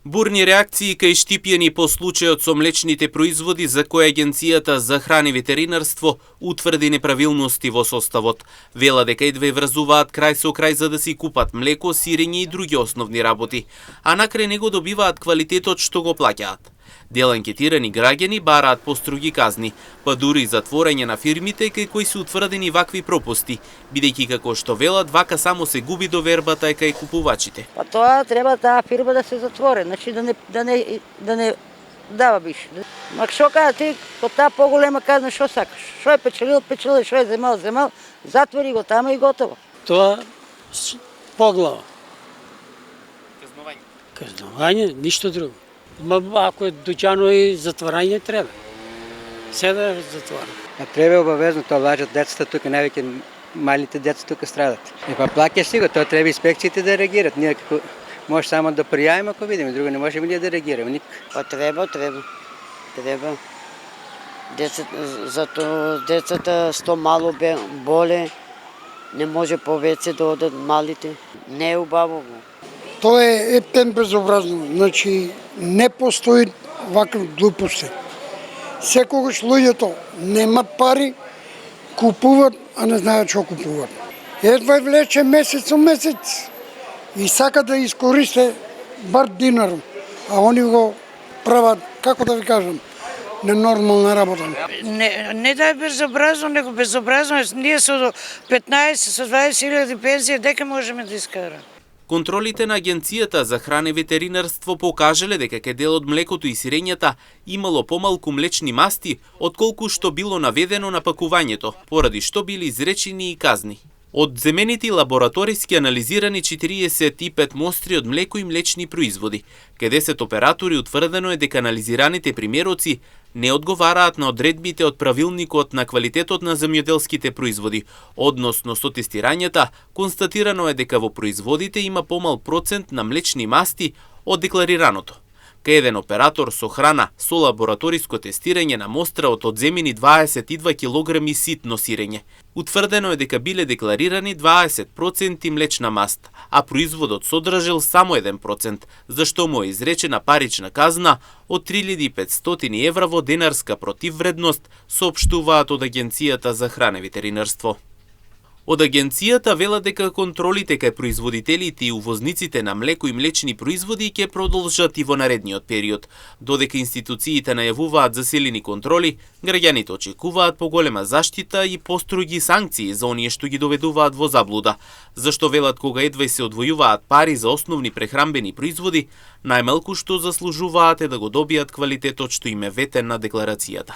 Бурни реакции кај Штипјани по случајот со млечните производи за кои Агенцијата за храна и ветеринарство утврди неправилности во составот. Вела дека едва врзуваат крај со крај за да си купат млеко, сирење и други основни работи, а накрај него добиваат квалитетот што го плаќаат. Дел анкетирани граѓани бараат поструги казни, па дури и затворање на фирмите кај кои се утврдени вакви пропусти, бидејќи како што велат, вака само се губи довербата кај купувачите. Па тоа треба таа фирма да се затвори, значи да не дава биш. Ма што кажа ти, по таа поголема казна што сакаш? Што е печелил, што е земал, затвори го тама и готово. Тоа поглава. Казнување. Казнување, ништо друго. Ако е дуќано и затворање треба. Седа затвора. Треба обавезно тоа лажат децата тука, највеќе малите деца тука страдат. Па плаќаш си го, тоа треба инспекциите да реагират. Ние како може само да пријавиме ако видиме, друго не можеме ние да реагираме никак. Па треба. Децата сто мало боле, не може повеќе да одат малите. Не е убаво. Тоа е ептен безобразно, значи не постои вакви глупости. Секогаш луѓето немат пари, купуваат, а не знаат што купуваат. Едва влече месец со месец и сака да искористе бар динар, а они го прават, како да ви кажам, ненормална работа. Не да е безобразно, него безобразно е. Ние со 15, со 20.000 пензија, дека можеме да искараме? Контролите на Агенцијата за храна и ветеринарство покажале дека кај дел од млекото и сирењата имало помалку млечни масти отколку што било наведено на пакувањето, поради што били изречени и казни. Од земените лабораториски анализирани 45 мостри од млеко и млечни производи. Кај 10 оператори утврдено е дека анализираните примероци не одговараат на одредбите од правилникот на квалитетот на земјоделските производи, односно со тестирањата констатирано е дека во производите има помал процент на млечни масти од декларираното. Кај еден оператор со храна со лабораториско тестирање на мостра од одземени 22 кг ситно сирење. Утврдено е дека биле декларирани 20% млечна маст, а производот содржал само 1%, зашто му е изречена парична казна од 3500 евра во денарска противвредност, соопштуваат од Агенцијата за храна и ветеринарство. Од Агенцијата вела дека контролите кај производителите и увозниците на млеко и млечни производи ќе продолжат и во наредниот период. Додека институциите најавуваат засилени контроли, граѓаните очекуваат поголема заштита и поструги санкции за оние што ги доведуваат во заблуда, зашто велат кога едва се одвојуваат пари за основни прехрамбени производи, најмалку што заслужуваат е да го добијат квалитетот што им е ветен на декларацијата.